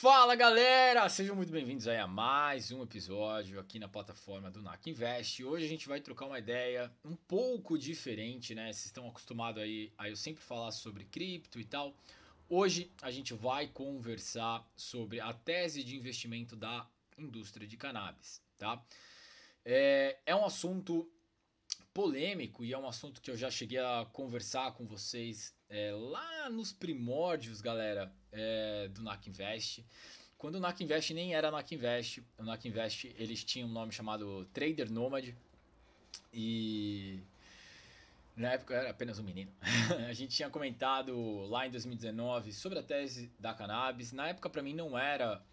Fala galera, sejam muito bem-vindos aí a mais um episódio aqui na plataforma do NAC Invest. Hoje a gente vai trocar uma ideia um pouco diferente, né? Vocês estão acostumados aí a eu sempre falar sobre cripto e tal. Hoje a gente vai conversar sobre a tese de investimento da indústria de cannabis, tá? É um assunto polêmico e é um assunto que eu já cheguei a conversar com vocês lá nos primórdios, galera, do NAC Invest. Quando o NAC Invest nem era NAC Invest, o NAC Invest eles tinham um nome chamado Trader Nomad e na época eu era apenas um menino. A gente tinha comentado lá em 2019 sobre a tese da cannabis. Na época para mim não era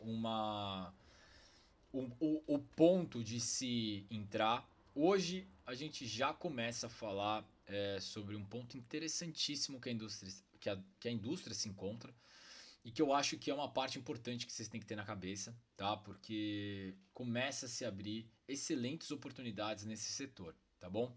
o ponto de se entrar. Hoje a gente já começa a falar sobre um ponto interessantíssimo que a indústria se encontra e que eu acho que é uma parte importante que vocês têm que ter na cabeça, tá? Porque começa a se abrir excelentes oportunidades nesse setor, tá bom?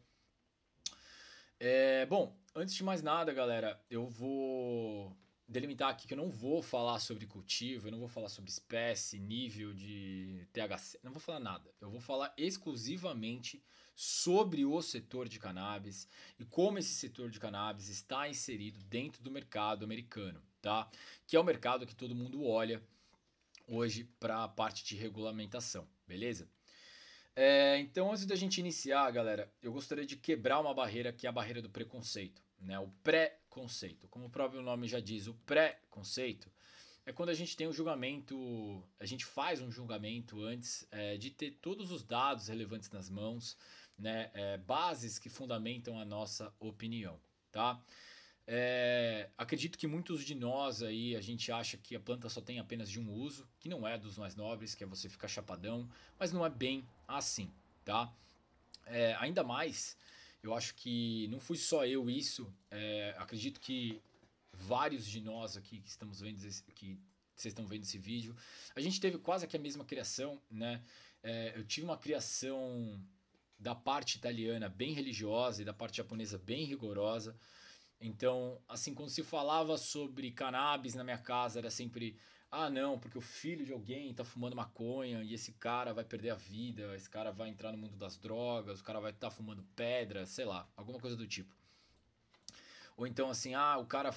Bom, antes de mais nada, galera, eu vou delimitar aqui que eu não vou falar sobre cultivo, eu não vou falar sobre espécie, nível de THC, não vou falar nada. Eu vou falar exclusivamente sobre o setor de cannabis e como esse setor de cannabis está inserido dentro do mercado americano, tá? Que é o mercado que todo mundo olha hoje para a parte de regulamentação, beleza? Então, antes da gente iniciar, galera, eu gostaria de quebrar uma barreira que é a barreira do preconceito, né? O pré-conceito. Como o próprio nome já diz, o pré-conceito é quando a gente tem um julgamento, a gente faz um julgamento antes de ter todos os dados relevantes nas mãos, né? Bases que fundamentam a nossa opinião, tá? Acredito que muitos de nós aí, a gente acha que a planta só tem apenas de um uso, que não é dos mais nobres, que é você ficar chapadão, mas não é bem assim, tá? Ainda mais, eu acho que não fui só eu isso, acredito que vários de nós aqui que estamos vendo, que vocês estão vendo esse vídeo, a gente teve quase que a mesma criação, né? Eu tive uma criação da parte italiana bem religiosa e da parte japonesa bem rigorosa. Então, assim, quando se falava sobre cannabis na minha casa, era sempre, ah, não, porque o filho de alguém tá fumando maconha e esse cara vai perder a vida, esse cara vai entrar no mundo das drogas, o cara vai estar fumando pedra, sei lá, alguma coisa do tipo. Ou então assim, o cara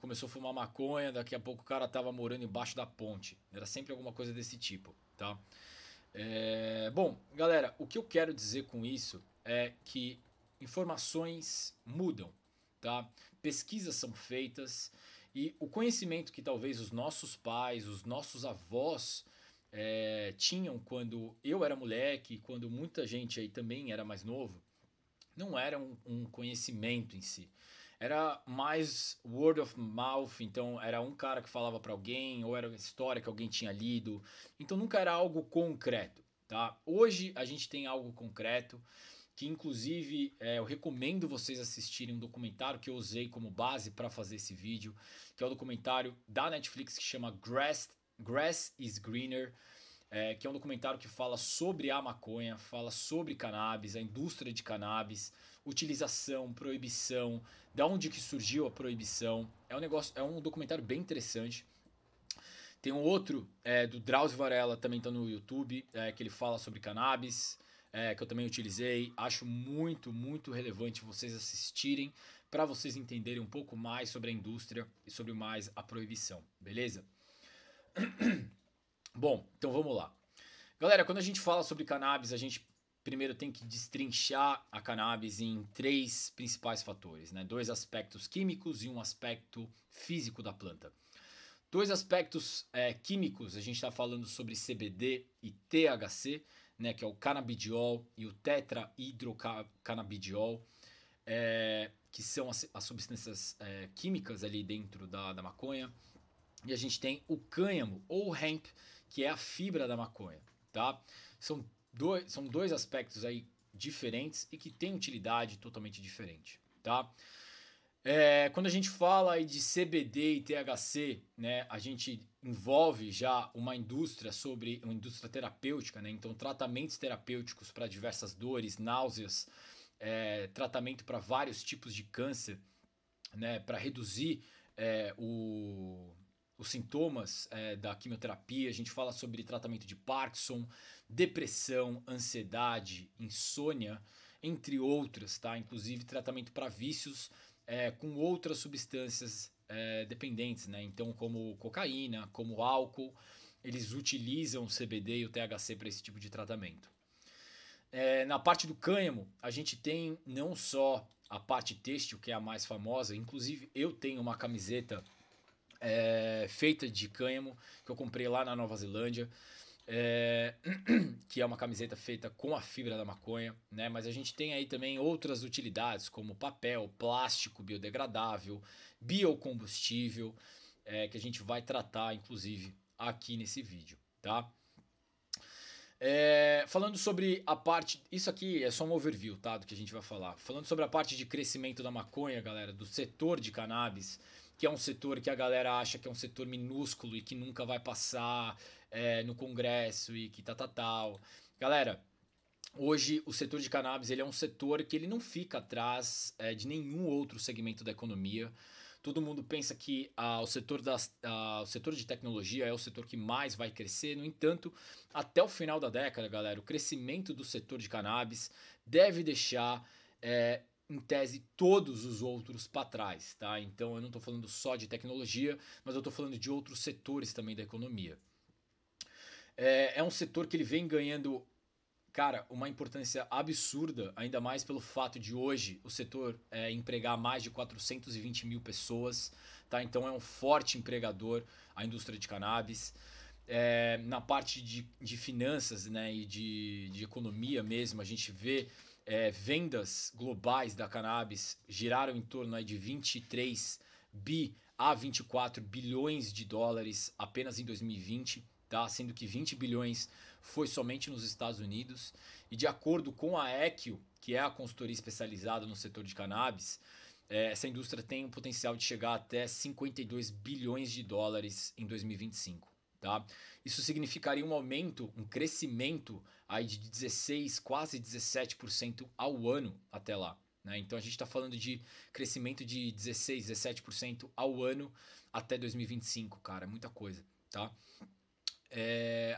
começou a fumar maconha, daqui a pouco o cara tava morando embaixo da ponte. Era sempre alguma coisa desse tipo, tá? Bom, galera, o que eu quero dizer com isso é que informações mudam, tá? Pesquisas são feitas e o conhecimento que talvez os nossos pais, os nossos avós tinham quando eu era moleque, quando muita gente aí também era mais novo, não era um conhecimento em si. Era mais word of mouth, então era um cara que falava para alguém, ou era uma história que alguém tinha lido. Então nunca era algo concreto, tá? Hoje a gente tem algo concreto, que inclusive eu recomendo vocês assistirem um documentário que eu usei como base para fazer esse vídeo, que é o documentário da Netflix que chama Grass is Greener, que é um documentário que fala sobre a maconha, fala sobre cannabis, a indústria de cannabis, utilização, proibição, da onde que surgiu a proibição. É um documentário bem interessante. Tem um outro do Drauzio Varela, também está no YouTube, que ele fala sobre cannabis, que eu também utilizei. Acho muito, muito relevante vocês assistirem para vocês entenderem um pouco mais sobre a indústria e sobre mais a proibição, beleza? Bom, então vamos lá. Galera, quando a gente fala sobre cannabis, a gente primeiro tem que destrinchar a cannabis em três principais fatores, né? 2 aspectos químicos e um aspecto físico da planta. 2 aspectos químicos, a gente está falando sobre CBD e THC, né? Que é o canabidiol e o tetrahidrocanabidiol, que são as substâncias químicas ali dentro da maconha. E a gente tem o cânhamo ou hemp, que é a fibra da maconha, tá? São dois aspectos aí diferentes e que têm utilidade totalmente diferente, tá? Quando a gente fala aí de CBD e THC, né, a gente envolve já uma indústria terapêutica, né? Então tratamentos terapêuticos para diversas dores, náuseas, tratamento para vários tipos de câncer, né, para reduzir o os sintomas da quimioterapia, a gente fala sobre tratamento de Parkinson, depressão, ansiedade, insônia, entre outras, tá? Inclusive tratamento para vícios com outras substâncias dependentes, né? Então, como cocaína, como álcool, eles utilizam o CBD e o THC para esse tipo de tratamento. Na parte do cânhamo, a gente tem não só a parte têxtil, que é a mais famosa, inclusive eu tenho uma camiseta feita de cânhamo que eu comprei lá na Nova Zelândia, que é uma camiseta feita com a fibra da maconha, né? Mas a gente tem aí também outras utilidades como papel, plástico biodegradável, biocombustível, que a gente vai tratar inclusive aqui nesse vídeo, tá? Falando sobre a parte... Isso aqui é só um overview, tá? Do que a gente vai falar. Falando sobre a parte de crescimento da maconha, galera, do setor de cannabis, que é um setor que a galera acha que é um setor minúsculo e que nunca vai passar no Congresso e que tal. Galera, hoje o setor de cannabis ele é um setor que ele não fica atrás de nenhum outro segmento da economia. Todo mundo pensa que o setor de tecnologia é o setor que mais vai crescer. No entanto, até o final da década, galera, o crescimento do setor de cannabis deve deixar, em tese, todos os outros para trás, tá? Então, eu não estou falando só de tecnologia, mas eu estou falando de outros setores também da economia. É um setor que ele vem ganhando, cara, uma importância absurda, ainda mais pelo fato de hoje o setor empregar mais de 420 mil pessoas, tá? Então é um forte empregador a indústria de cannabis. Na parte de finanças, né, e de economia mesmo, a gente vê vendas globais da cannabis giraram em torno aí de 23 bi a 24 bilhões de dólares apenas em 2020, tá? Sendo que 20 bilhões foi somente nos Estados Unidos. E de acordo com a Equio, que é a consultoria especializada no setor de cannabis, essa indústria tem um potencial de chegar até 52 bilhões de dólares em 2025. Tá? Isso significaria um aumento, um crescimento aí de 16, quase 17% ao ano até lá. Né? Então a gente está falando de crescimento de 16, 17% ao ano até 2025, cara, muita coisa. Tá?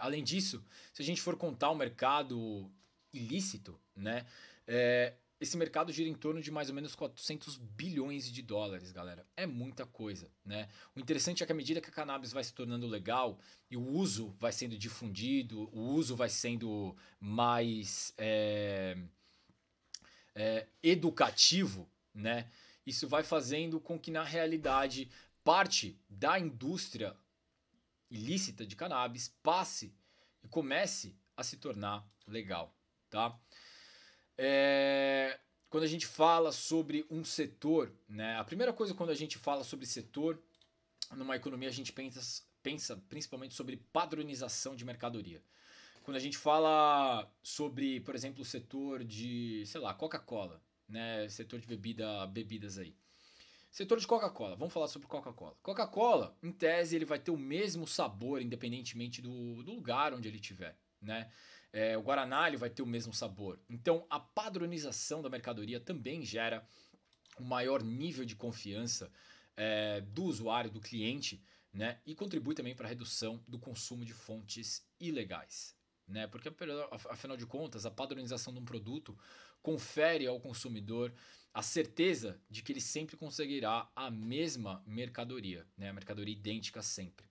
Além disso, se a gente for contar o mercado ilícito, né, esse mercado gira em torno de mais ou menos 400 bilhões de dólares, galera. É muita coisa, né? O interessante é que à medida que a cannabis vai se tornando legal e o uso vai sendo difundido, o uso vai sendo mais educativo, né? Isso vai fazendo com que, na realidade, parte da indústria ilícita de cannabis passe e comece a se tornar legal, tá? Quando a gente fala sobre um setor, né? A primeira coisa quando a gente fala sobre setor numa economia a gente pensa principalmente sobre padronização de mercadoria. Quando a gente fala sobre, por exemplo, o setor de, sei lá, Coca-Cola, né? Setor de bebidas aí. Setor de Coca-Cola, vamos falar sobre Coca-Cola. Coca-Cola, em tese, ele vai ter o mesmo sabor, independentemente do lugar onde ele estiver, né? O Guaraná ele vai ter o mesmo sabor. Então, a padronização da mercadoria também gera um maior nível de confiança do usuário, do cliente, né? E contribui também para a redução do consumo de fontes ilegais, né? Porque, afinal de contas, a padronização de um produto confere ao consumidor a certeza de que ele sempre conseguirá a mesma mercadoria, né? A mercadoria idêntica sempre.